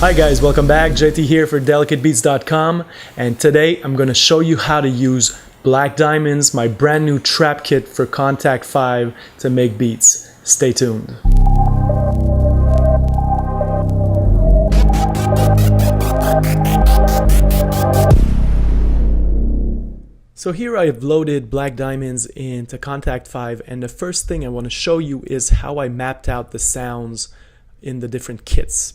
Hi guys, welcome back. JT here for DelicateBeats.com, and today I'm going to show you how to use Black Diamonds, my brand new trap kit for Kontakt 5 to make beats. Stay tuned. So here I've loaded Black Diamonds into Kontakt 5, and the first thing I want to show you is how I mapped out the sounds in the different kits.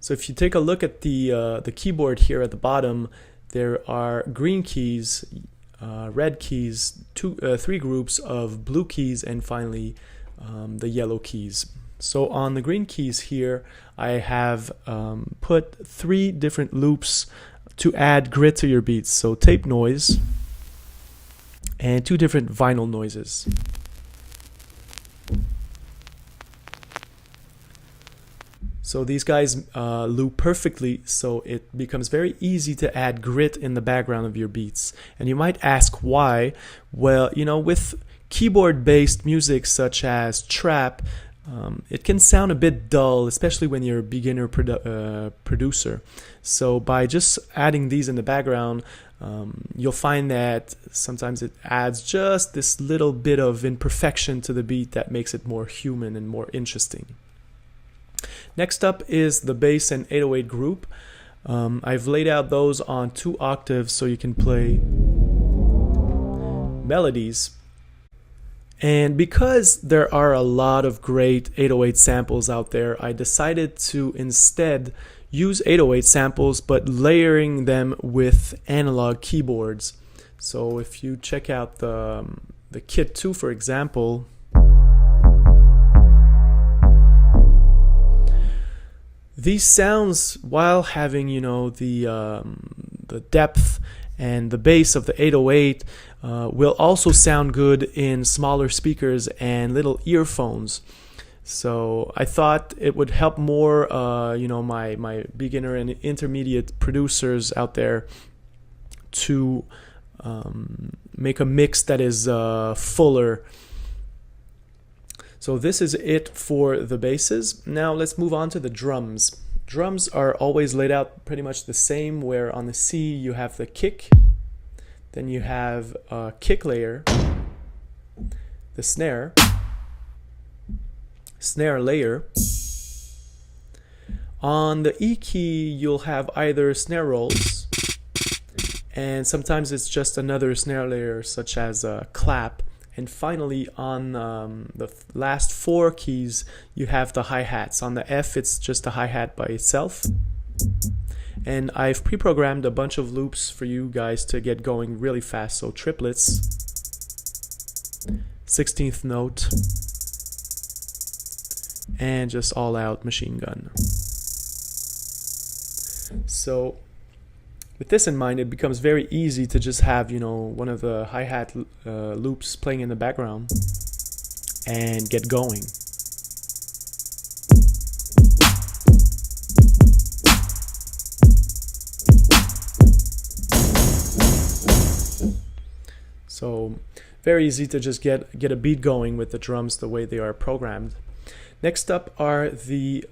So if you take a look at the keyboard here at the bottom, there are green keys, red keys, three groups of blue keys, and finally the yellow keys. So on the green keys here, I have put 3 different loops to add grit to your beats. So tape noise and 2 different vinyl noises. So these guys loop perfectly, so it becomes very easy to add grit in the background of your beats. And you might ask why. Well, you know, with keyboard-based music such as trap, it can sound a bit dull, especially when you're a beginner producer. So by just adding these in the background, you'll find that sometimes it adds just this little bit of imperfection to the beat that makes it more human and more interesting. Next up is the bass and 808 group. I've laid out those on 2 octaves so you can play melodies. And because there are a lot of great 808 samples out there, I decided to instead use 808 samples but layering them with analog keyboards. So if you check out the kit 2, for example, these sounds, while having, you know, the depth and the bass of the 808, will also sound good in smaller speakers and little earphones. So I thought it would help more, you know, my beginner and intermediate producers out there to make a mix that is fuller. So this is it for the basses. Now let's move on to the drums. Drums are always laid out pretty much the same, where on the C you have the kick, then you have a kick layer, the snare layer. On the E key you'll have either snare rolls, and sometimes it's just another snare layer such as a clap. And finally, on the last 4 keys, you have the hi-hats. On the F, it's just a hi-hat by itself. And I've pre-programmed a bunch of loops for you guys to get going really fast. So triplets, 16th note, and just all-out machine gun. So with this in mind, it becomes very easy to just have, you know, one of the hi-hat loops playing in the background and get going. So very easy to just get a beat going with the drums the way they are programmed. Next up are the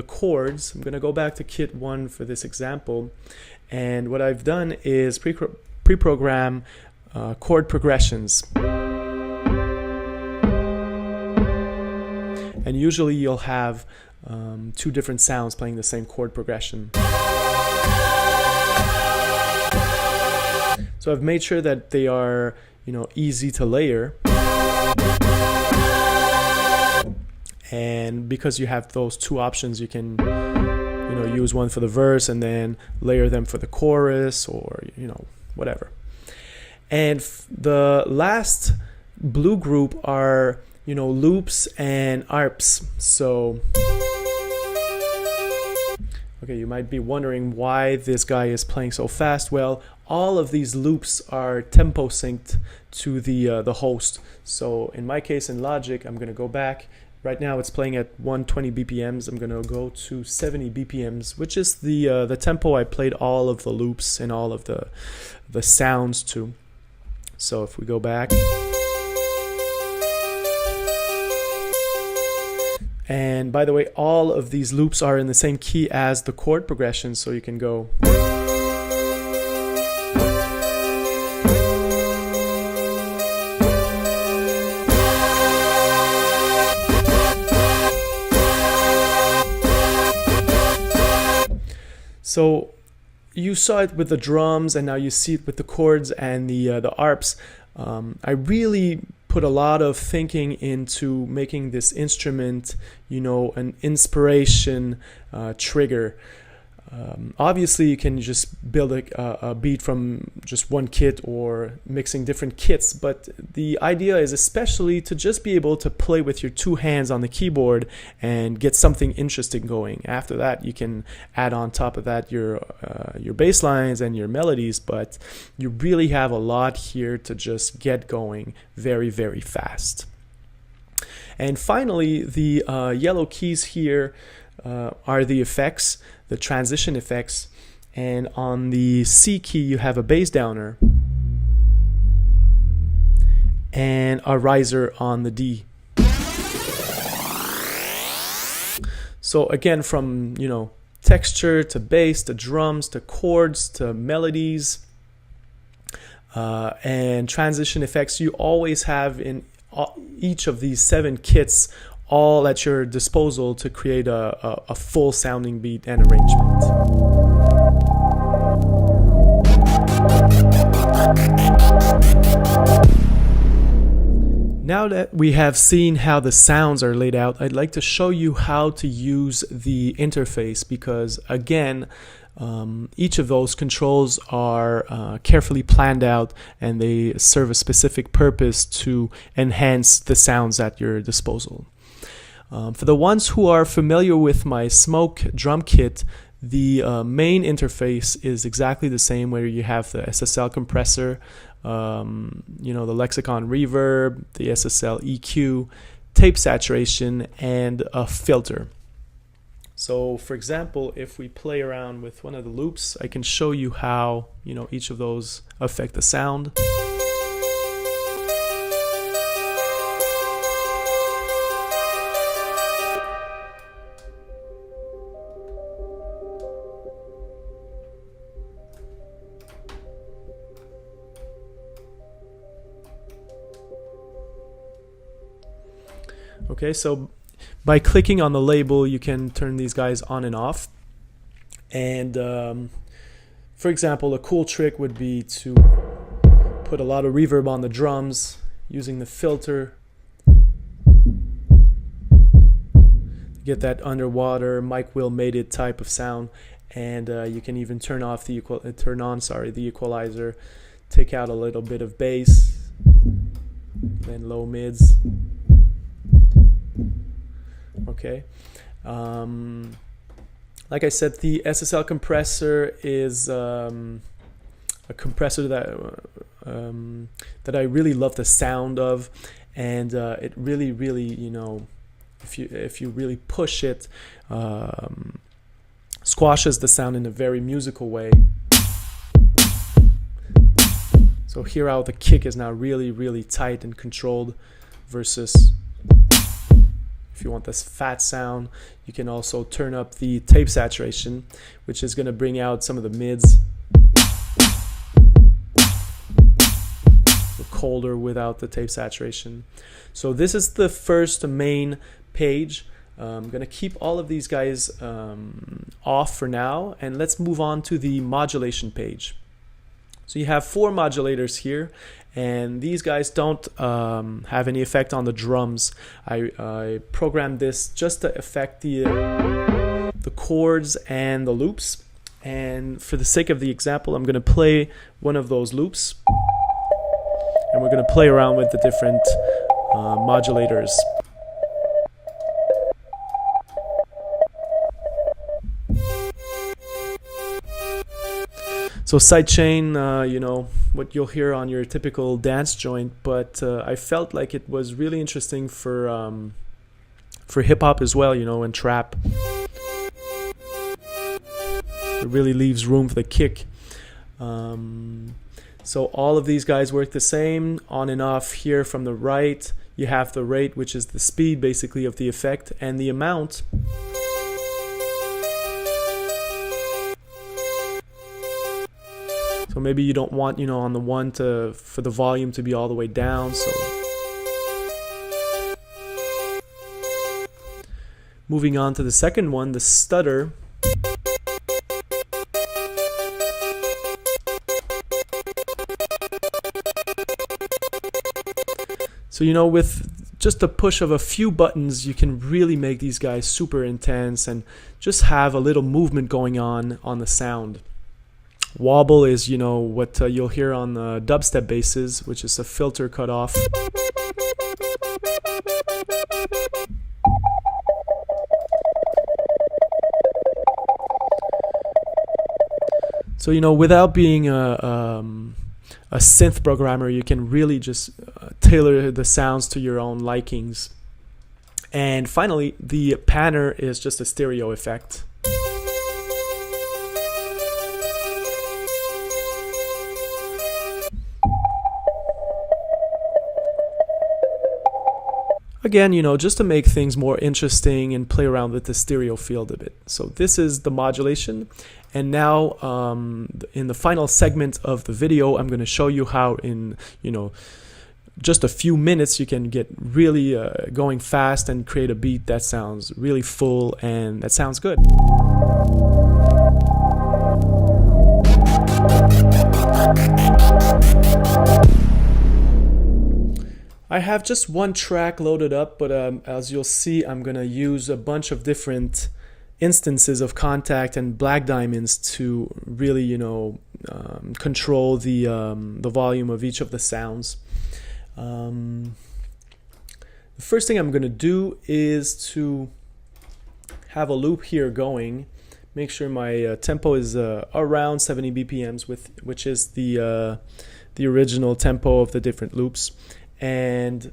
chords. I'm going to go back to kit 1 for this example, and what I've done is pre-program chord progressions. And usually you'll have 2 different sounds playing the same chord progression. So I've made sure that they are, you know, easy to layer. And because you have those 2 options, you can, you know, use one for the verse and then layer them for the chorus, or, you know, whatever. And the last blue group are, you know, loops and arps. So okay, you might be wondering why this guy is playing so fast. Well, all of these loops are tempo synced to the host. So in my case, in Logic, I'm going to go back. Right now it's playing at 120 BPMs. I'm going to go to 70 BPMs, which is the tempo I played all of the loops and all of the sounds to. So if we go back, And by the way, all of these loops are in the same key as the chord progression, so you can go. So you saw it with the drums, and now you see it with the chords and the arps. I really put a lot of thinking into making this instrument, you know, an inspiration trigger. Obviously, you can just build a beat from just one kit or mixing different kits, but the idea is especially to just be able to play with your two hands on the keyboard and get something interesting going. After that, you can add on top of that your bass lines and your melodies, but you really have a lot here to just get going very, very fast. And finally, the yellow keys here are the effects, the transition effects, and on the C key you have a bass downer and a riser on the D. So again, from, you know, texture to bass to drums to chords to melodies and transition effects, you always have in each of these 7 kits all at your disposal to create a full sounding beat and arrangement. Now that we have seen how the sounds are laid out, I'd like to show you how to use the interface, because again, each of those controls are carefully planned out, and they serve a specific purpose to enhance the sounds at your disposal. For the ones who are familiar with my Smoke drum kit, the main interface is exactly the same, where you have the Ssl Compressor, you know, the Lexicon Reverb, the Ssl EQ, tape saturation, and a filter. So for example, if we play around with one of the loops, I can show you how, you know, each of those affect the sound. Okay, so by clicking on the label, you can turn these guys on and off. And for example, a cool trick would be to put a lot of reverb on the drums using the filter. Get that underwater Mike Will Made It type of sound. And you can even turn on the equalizer, take out a little bit of bass, then low mids. Okay, like I said, the Ssl compressor is a compressor that I really love the sound of, and it really, you know, if you really push it, squashes the sound in a very musical way. So hear how the kick is now really tight and controlled, versus if you want this fat sound, you can also turn up the tape saturation, which is going to bring out some of the mids. So colder without the tape saturation. So this is the first main page. I'm going to keep all of these guys off for now, and let's move on to the modulation page. So you have 4 modulators here, and these guys don't have any effect on the drums. I programmed this just to affect the chords and the loops. And for the sake of the example, I'm going to play one of those loops, and we're going to play around with the different modulators. So sidechain, you know, what you'll hear on your typical dance joint, but I felt like it was really interesting for hip hop as well, you know, and trap. It really leaves room for the kick. So all of these guys work the same, on and off here from the right. you have the rate, which is the speed basically of the effect, and the amount. So maybe you don't want, on the one for the volume to be all the way down. So moving on to the second one, the stutter. So with just a push of a few buttons, you can really make these guys super intense and just have a little movement going on the sound. Wobble is, what you'll hear on the dubstep basses, which is a filter cut off. So, without being a synth programmer, you can really just tailor the sounds to your own likings. And finally, the panner is just a stereo effect. Again, just to make things more interesting and play around with the stereo field a bit. So this is the modulation. And now in the final segment of the video, I'm going to show you how in, just a few minutes you can get really going fast and create a beat that sounds really full and that sounds good. I have just one track loaded up, but as you'll see, I'm going to use a bunch of different instances of Kontakt and black diamonds to really, control the volume of each of the sounds. The first thing I'm going to do is to have a loop here going. Make sure my tempo is around 70 BPMs, which is the original tempo of the different loops. And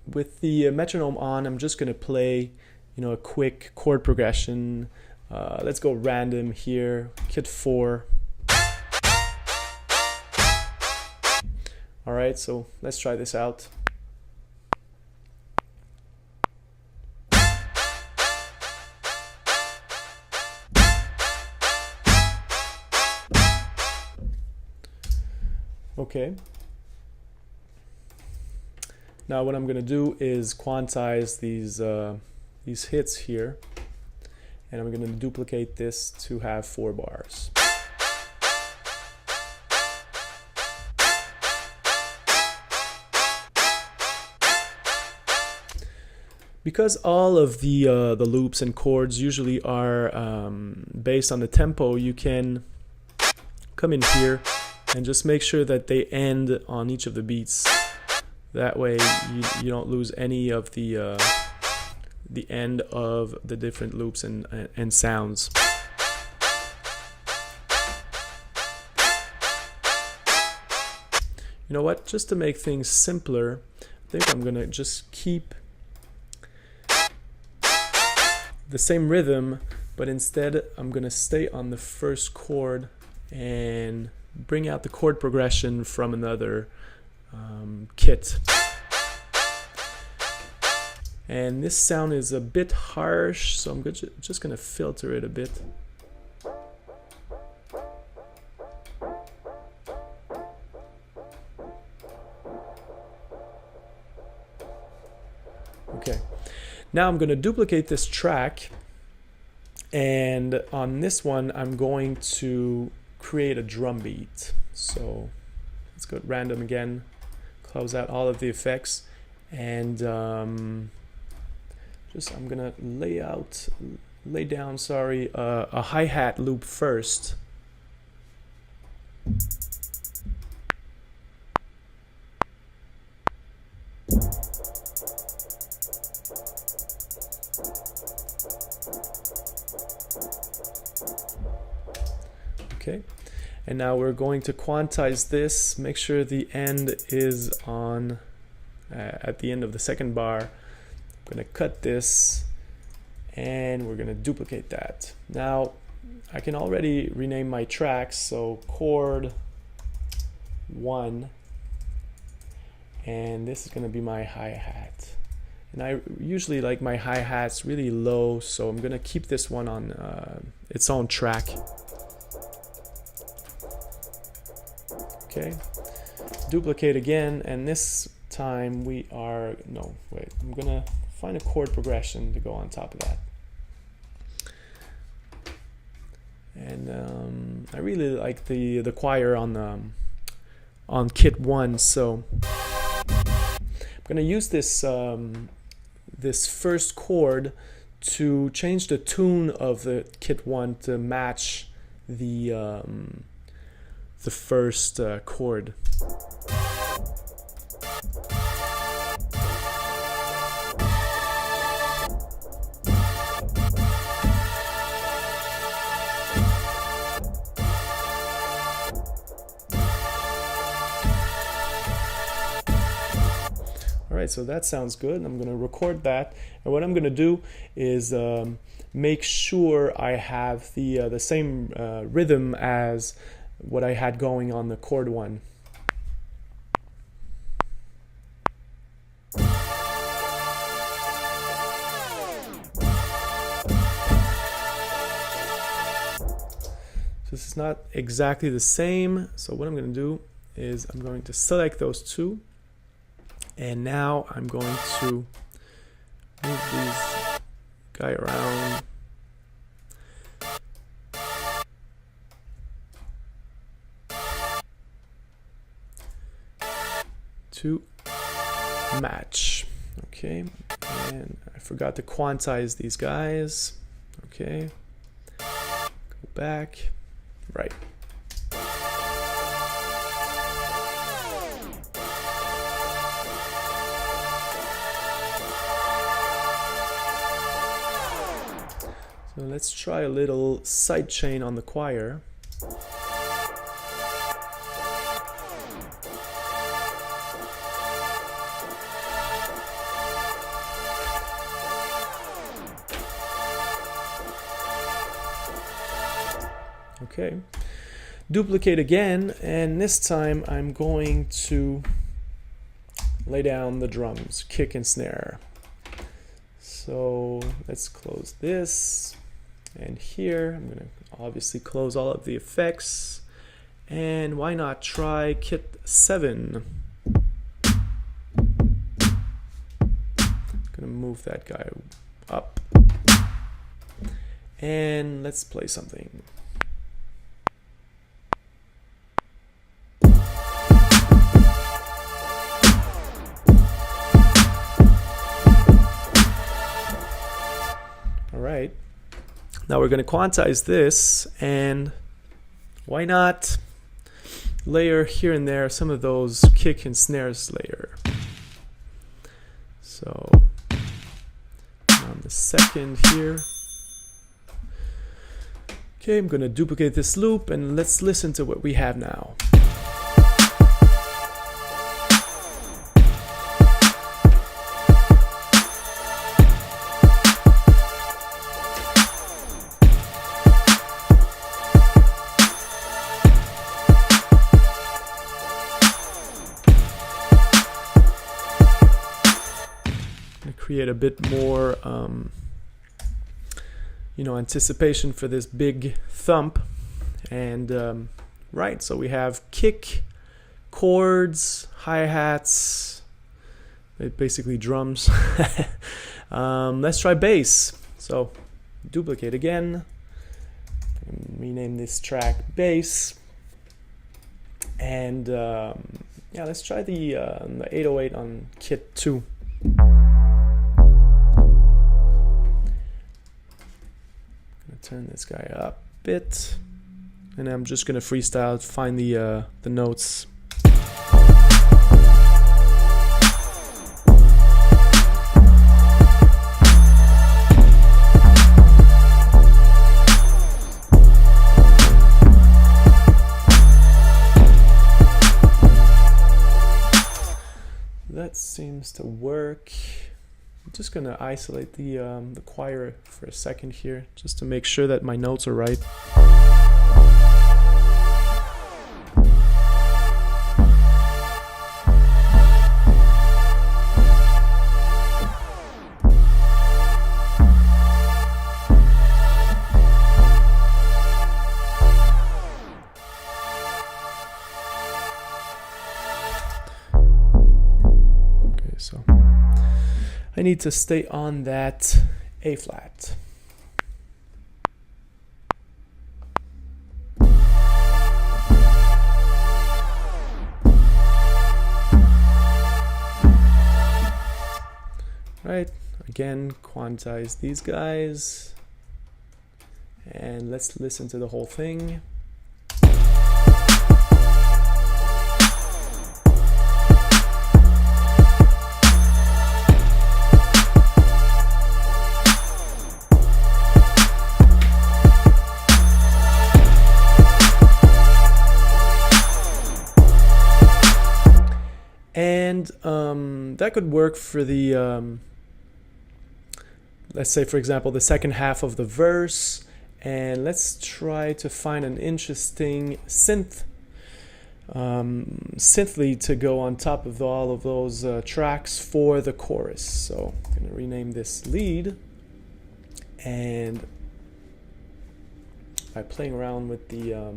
with the metronome on, I'm just going to play, a quick chord progression. Let's go random here, kit 4. All right, so let's try this out. Okay. Now what I'm going to do is quantize these hits here, and I'm going to duplicate this to have 4 bars. Because all of the loops and chords usually are based on the tempo, you can come in here and just make sure that they end on each of the beats. That way you don't lose any of the end of the different loops and sounds. You know what? Just to make things simpler, I think I'm gonna just keep the same rhythm, but instead I'm gonna stay on the first chord and bring out the chord progression from another kit. And this sound is a bit harsh, so I'm just gonna filter it a bit. Okay, now I'm gonna duplicate this track, and on this one I'm going to create a drum beat. So let's go random again, close out all of the effects, and I'm gonna lay down a hi-hat loop first. Okay, and now we're going to quantize this, make sure the end is on at the end of the second bar. I'm going to cut this and we're going to duplicate that. Now I can already rename my tracks, so chord 1, and this is going to be my hi-hat. And I usually like my hi-hats really low, so I'm going to keep this one on its own track. Okay, duplicate again, and this time we are, no, wait, I'm going to find a chord progression to go on top of that. And I really like the choir on kit 1, so I'm going to use this this first chord to change the tune of the kit 1 to match the first chord. Alright, so that sounds good. I'm going to record that, and what I'm going to do is make sure I have the same rhythm as what I had going on the chord 1. So this is not exactly the same, so what I'm going to do is I'm going to select those two, and now I'm going to move these guy around. To match. Okay, and I forgot to quantize these guys. Okay, go back. Right. So let's try a little sidechain on the choir. Okay, duplicate again, and this time I'm going to lay down the drums, kick and snare. So let's close this, and here I'm going to obviously close all of the effects, and why not try kit 7. I'm going to move that guy up, and let's play something. Alright, now we're going to quantize this, and why not layer here and there some of those kick and snares layer. So on the second here. Okay, I'm going to duplicate this loop, and let's listen to what we have now. Create a bit more anticipation for this big thump. And right, so we have kick, chords, hi-hats, basically drums. Let's try bass. So duplicate again, rename this track bass, and yeah, let's try the 808 on kit 2. Turn this guy up a bit, and I'm just gonna freestyle to find the notes. That seems to work. I'm just going to isolate the choir for a second here, just to make sure that my notes are right. I need to stay on that A flat. Right, again, quantize these guys, and let's listen to the whole thing. And that could work for the let's say, for example, the second half of the verse, and let's try to find an interesting synth lead to go on top of all of those tracks for the chorus. So I'm going to rename this lead, and by playing around with the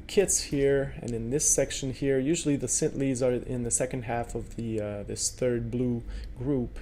kits here, and in this section here, usually the synth leads are in the second half of the this third blue group.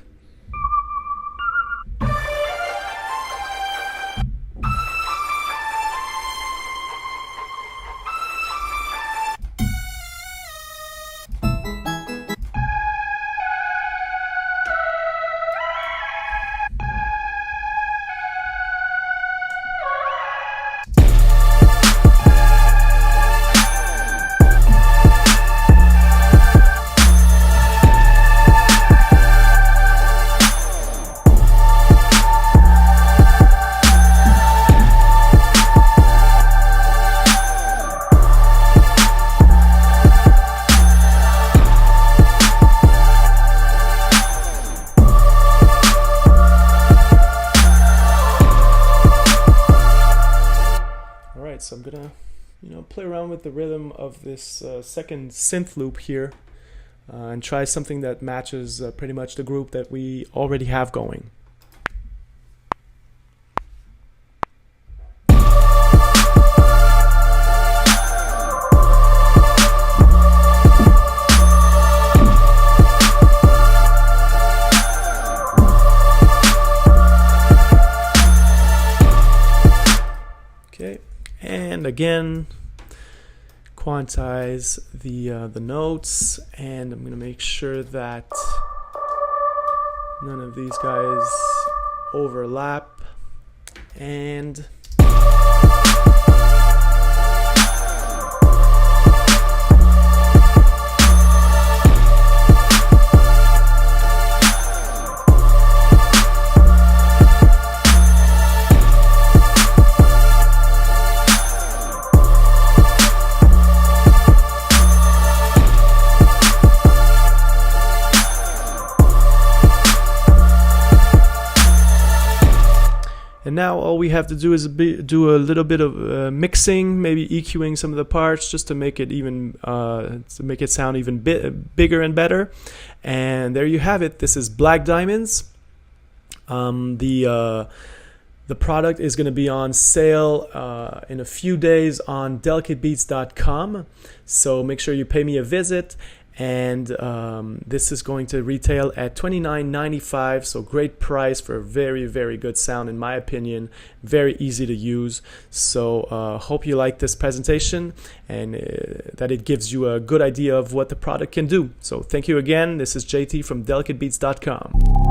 So I'm gonna, play around with the rhythm of this second synth loop here, and try something that matches pretty much the group that we already have going. Okay. And again, quantize the notes, and I'm going to make sure that none of these guys overlap. And now all we have to do is do a little bit of mixing, maybe EQing some of the parts just to make it even sound even bigger and better. And there you have it. This is Black Diamonds. The product is going to be on sale in a few days on delicatebeats.com. So make sure you pay me a visit. And this is going to retail at $29.95, so great price for a very, very good sound in my opinion. Very easy to use. So hope you like this presentation and that it gives you a good idea of what the product can do. So thank you again. This is JT from delicatebeats.com.